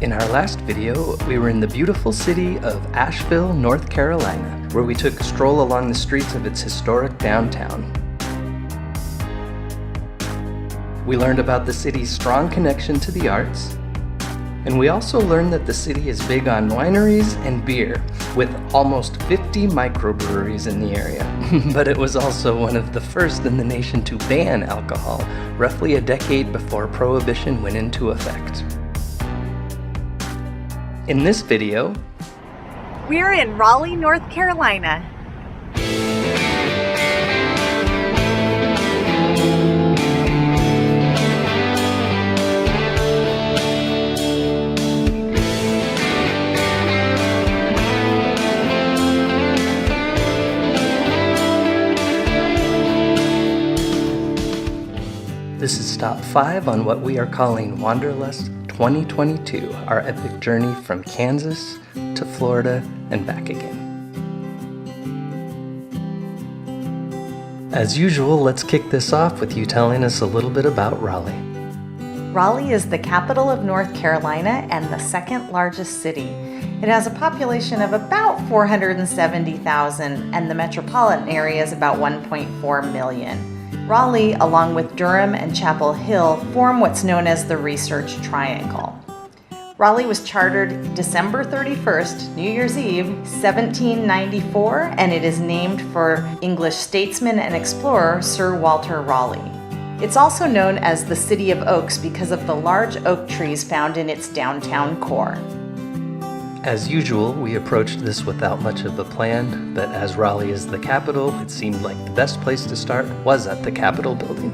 In our last video, we were in the beautiful city of Asheville, North Carolina, where we took a stroll along the streets of its historic downtown. We learned about the city's strong connection to the arts, and we also learned that the city is big on wineries and beer, with almost 50 microbreweries in the area. But it was also one of the first in the nation to ban alcohol, roughly a decade before Prohibition went into effect. In this video, we're in Raleigh, North Carolina. This is stop 5 on what we are calling Wanderlust 2022, our epic journey from Kansas to Florida and back again. As usual, let's kick this off with you telling us a little bit about Raleigh. Raleigh is the capital of North Carolina and the second largest city. It has a population of about 470,000 and the metropolitan area is about 1.4 million. Raleigh, along with Durham and Chapel Hill, form what's known as the Research Triangle. Raleigh was chartered December 31st, New Year's Eve, 1794, and it is named for English statesman and explorer Sir Walter Raleigh. It's also known as the City of Oaks because of the large oak trees found in its downtown core. As usual, we approached this without much of a plan, but as Raleigh is the capital, it seemed like the best place to start was at the Capitol building.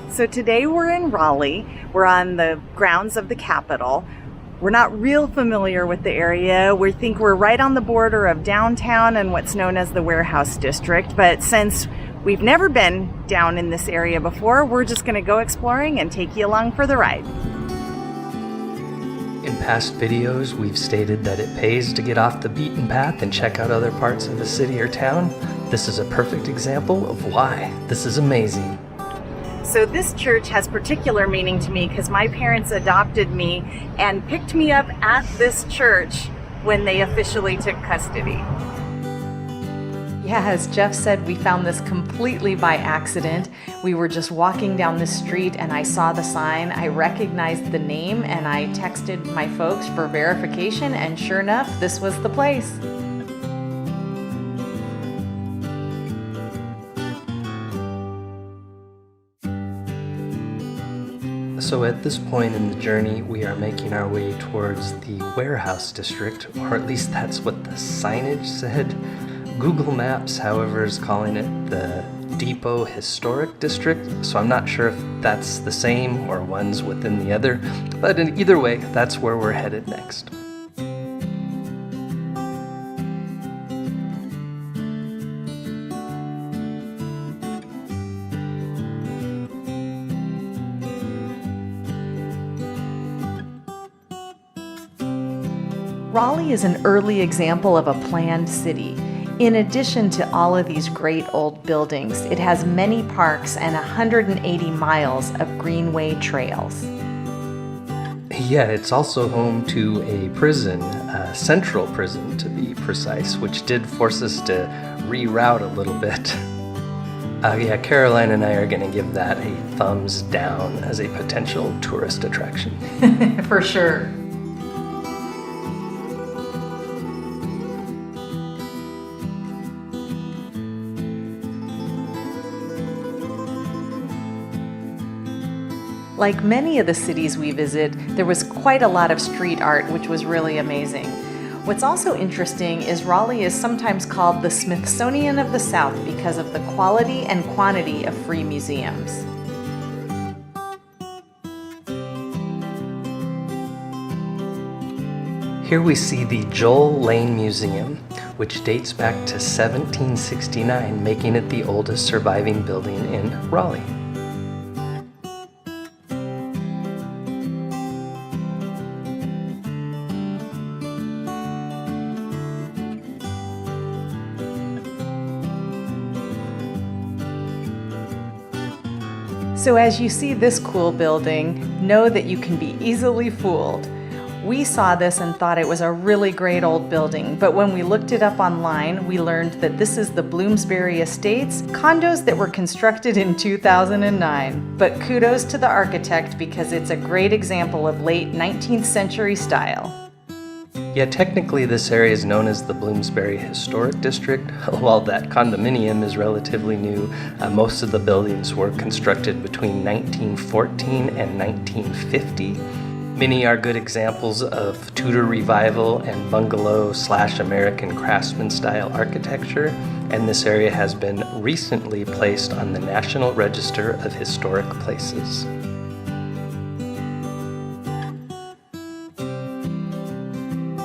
So today we're in Raleigh. We're on the grounds of the Capitol. We're not real familiar with the area. We think we're right on the border of downtown and what's known as the Warehouse District, but since we've never been down in this area before, we're just going to go exploring and take you along for the ride. In past videos, we've stated that it pays to get off the beaten path and check out other parts of a city or town. This is a perfect example of why. This is amazing. So this church has particular meaning to me because my parents adopted me and picked me up at this church when they officially took custody. Yeah, as Jeff said, we found this completely by accident. We were just walking down the street and I saw the sign. I recognized the name and I texted my folks for verification, and sure enough, this was the place. So at this point in the journey, we are making our way towards the Warehouse District, or at least that's what the signage said. Google Maps, however, is calling it the Depot Historic District, so I'm not sure if that's the same or one's within the other, but in either way, that's where we're headed next. Raleigh is an early example of a planned city. In addition to all of these great old buildings, it has many parks and 180 miles of greenway trails. Yeah, it's also home to a prison, a central prison to be precise, which did force us to reroute a little bit. Yeah, Caroline and I are going to give that a thumbs down as a potential tourist attraction. For sure. Like many of the cities we visit, there was quite a lot of street art, which was really amazing. What's also interesting is Raleigh is sometimes called the Smithsonian of the South because of the quality and quantity of free museums. Here we see the Joel Lane Museum, which dates back to 1769, making it the oldest surviving building in Raleigh. So as you see this cool building, know that you can be easily fooled. We saw this and thought it was a really great old building, but when we looked it up online, we learned that this is the Bloomsbury Estates, condos that were constructed in 2009. But kudos to the architect because it's a great example of late 19th century style. Yeah, technically this area is known as the Bloomsbury Historic District. While that condominium is relatively new, most of the buildings were constructed between 1914 and 1950. Many are good examples of Tudor Revival and bungalow/American craftsman style architecture, and this area has been recently placed on the National Register of Historic Places.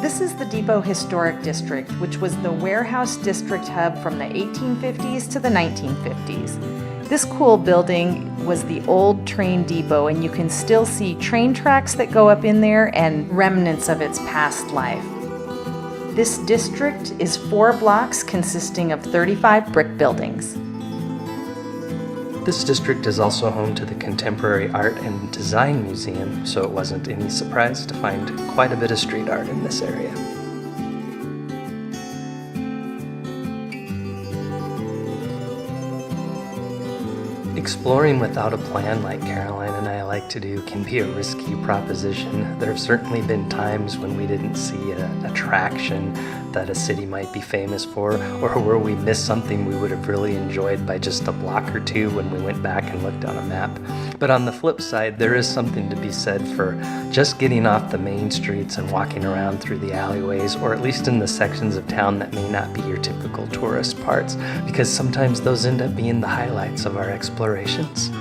This is the Depot Historic District, which was the warehouse district hub from the 1850s to the 1950s. This cool building was the old train depot, and you can still see train tracks that go up in there and remnants of its past life. This district is 4 blocks consisting of 35 brick buildings. This district is also home to the Contemporary Art and Design Museum, so it wasn't any surprise to find quite a bit of street art in this area. Exploring without a plan like Caroline and I like to do can be a risky proposition. There have certainly been times when we didn't see an attraction that a city might be famous for, or where we missed something we would have really enjoyed by just a block or two when we went back and looked on a map. But on the flip side, there is something to be said for just getting off the main streets and walking around through the alleyways, or at least in the sections of town that may not be your typical tourist parts, because sometimes those end up being the highlights of our explorations.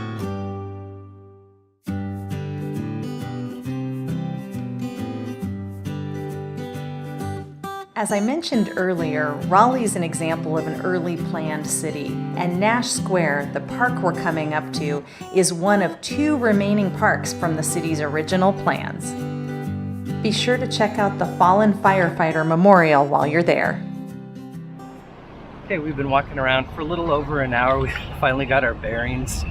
As I mentioned earlier, Raleigh is an example of an early planned city, and Nash Square, the park we're coming up to, is one of 2 remaining parks from the city's original plans. Be sure to check out the Fallen Firefighter Memorial while you're there. Okay, we've been walking around for a little over an hour. We finally got our bearings.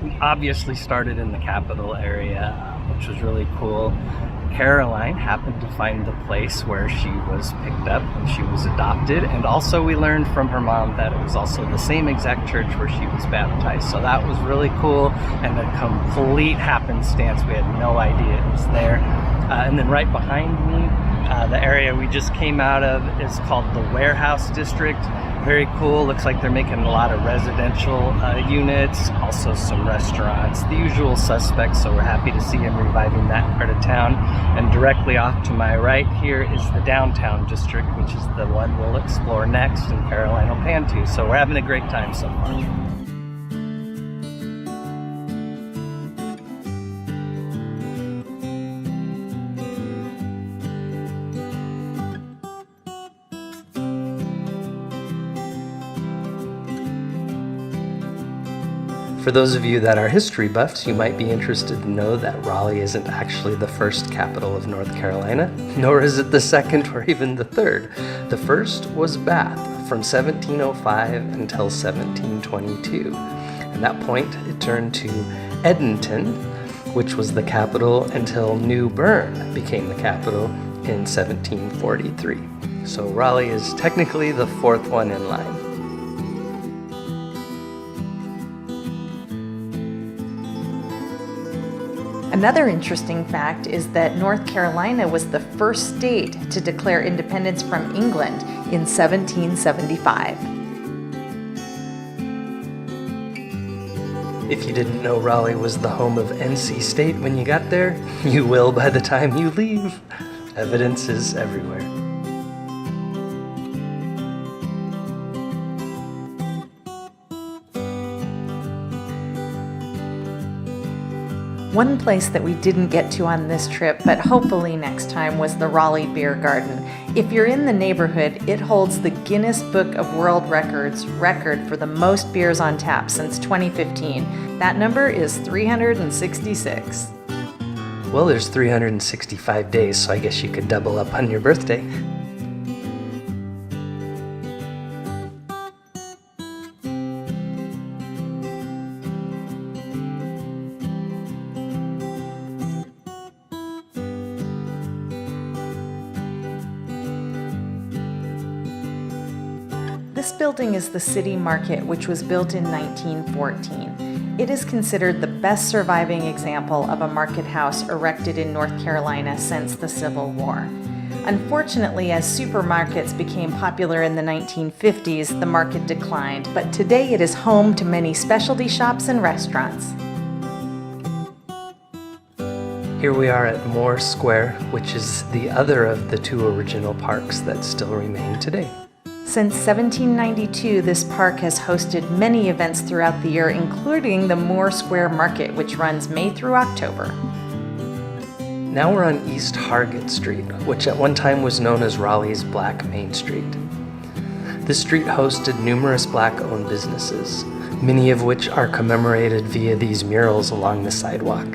We obviously started in the Capitol area, which was really cool. Caroline happened to find the place where she was picked up when she was adopted, and also we learned from her mom that it was also the same exact church where she was baptized. So that was really cool and a complete happenstance. We had no idea it was there. And then right behind me, the area we just came out of is called the Warehouse District. Very cool. Looks like they're making a lot of residential units, also some restaurants, the usual suspects, so we're happy to see him reviving that part of town. And directly off to my right here is the Downtown District, which is the one we'll explore next and Caroline will pan to. So we're having a great time so far. For those of you that are history buffs, you might be interested to know that Raleigh isn't actually the first capital of North Carolina, nor is it the second or even the third. The first was Bath from 1705 until 1722. At that point, it turned to Edenton, which was the capital until New Bern became the capital in 1743. So Raleigh is technically the 4th one in line. Another interesting fact is that North Carolina was the first state to declare independence from England in 1775. If you didn't know Raleigh was the home of NC State when you got there, you will by the time you leave. Evidence is everywhere. One place that we didn't get to on this trip, but hopefully next time, was the Raleigh Beer Garden. If you're in the neighborhood, it holds the Guinness Book of World Records record for the most beers on tap since 2015. That number is 366. Well, there's 365 days, so I guess you could double up on your birthday. This building is the City Market, which was built in 1914. It is considered the best surviving example of a market house erected in North Carolina since the Civil War. Unfortunately, as supermarkets became popular in the 1950s, the market declined, but today it is home to many specialty shops and restaurants. Here we are at Moore Square, which is the other of the two original parks that still remain today. Since 1792, this park has hosted many events throughout the year, including the Moore Square Market, which runs May through October. Now we're on East Hargett Street, which at one time was known as Raleigh's Black Main Street. This street hosted numerous Black-owned businesses, many of which are commemorated via these murals along the sidewalk.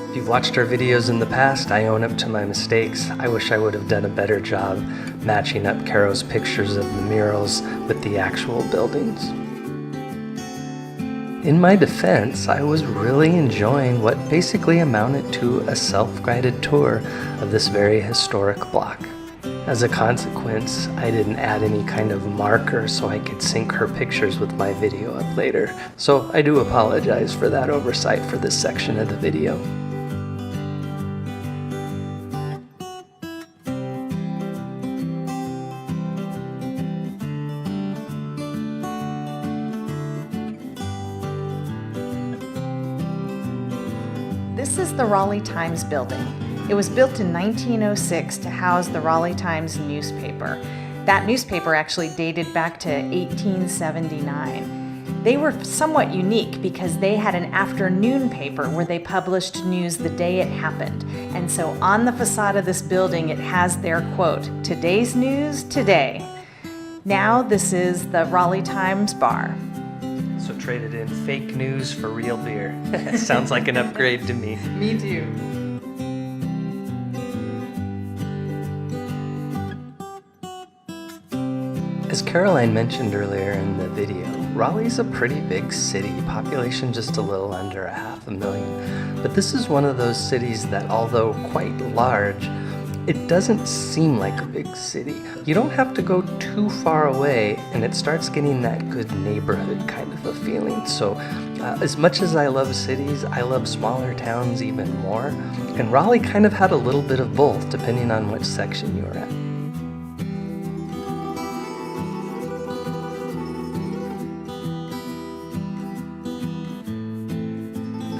If you've watched our videos in the past, I own up to my mistakes. I wish I would have done a better job matching up Caro's pictures of the murals with the actual buildings. In my defense, I was really enjoying what basically amounted to a self-guided tour of this very historic block. As a consequence, I didn't add any kind of marker so I could sync her pictures with my video up later. So I do apologize for that oversight for this section of the video. This is the Raleigh Times building. It was built in 1906 to house the Raleigh Times newspaper. That newspaper actually dated back to 1879. They were somewhat unique because they had an afternoon paper where they published news the day it happened. And so on the facade of this building, it has their quote, "Today's news today." Now this is the Raleigh Times bar. So traded in fake news for real beer. Sounds like an upgrade to me. Me too. As Caroline mentioned earlier in the video, Raleigh's a pretty big city, population just a little under 500,000. But this is one of those cities that, although quite large, it doesn't seem like a big city. You don't have to go too far away and it starts getting that good neighborhood kind of a feeling. So as much as I love cities, I love smaller towns even more. And Raleigh kind of had a little bit of both depending on which section you were at.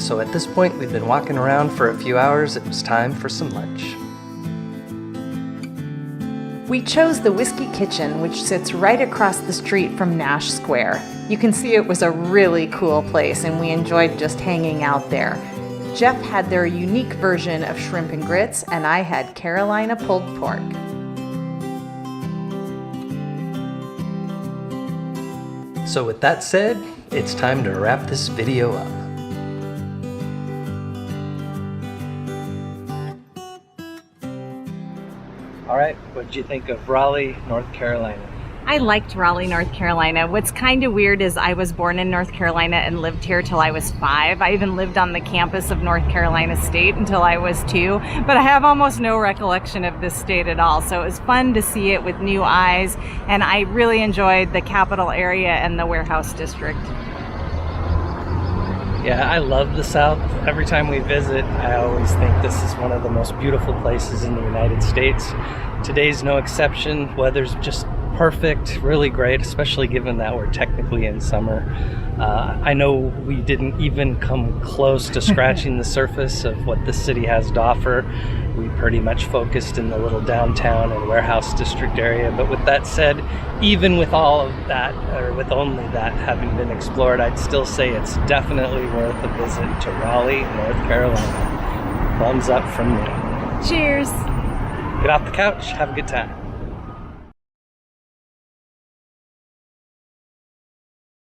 So at this point, we've been walking around for a few hours. It was time for some lunch. We chose the Whiskey Kitchen, which sits right across the street from Nash Square. You can see it was a really cool place and we enjoyed just hanging out there. Jeff had their unique version of shrimp and grits and I had Carolina pulled pork. So with that said, it's time to wrap this video up. All right, what did you think of Raleigh, North Carolina? I liked Raleigh, North Carolina. What's kind of weird is I was born in North Carolina and lived here till I was 5. I even lived on the campus of North Carolina State until I was 2, but I have almost no recollection of this state at all. So it was fun to see it with new eyes, and I really enjoyed the capital area and the warehouse district. Yeah, I love the South. Every time we visit, I always think this is one of the most beautiful places in the United States. Today's no exception. Weather's just perfect, really great, especially given that we're technically in summer. I know we didn't even come close to scratching the surface of what the city has to offer. We pretty much focused in the little downtown and warehouse district area. But with that said, even with all of that, or with only that having been explored, I'd still say it's definitely worth a visit to Raleigh, North Carolina. Thumbs up from me. Cheers! Get off the couch, have a good time.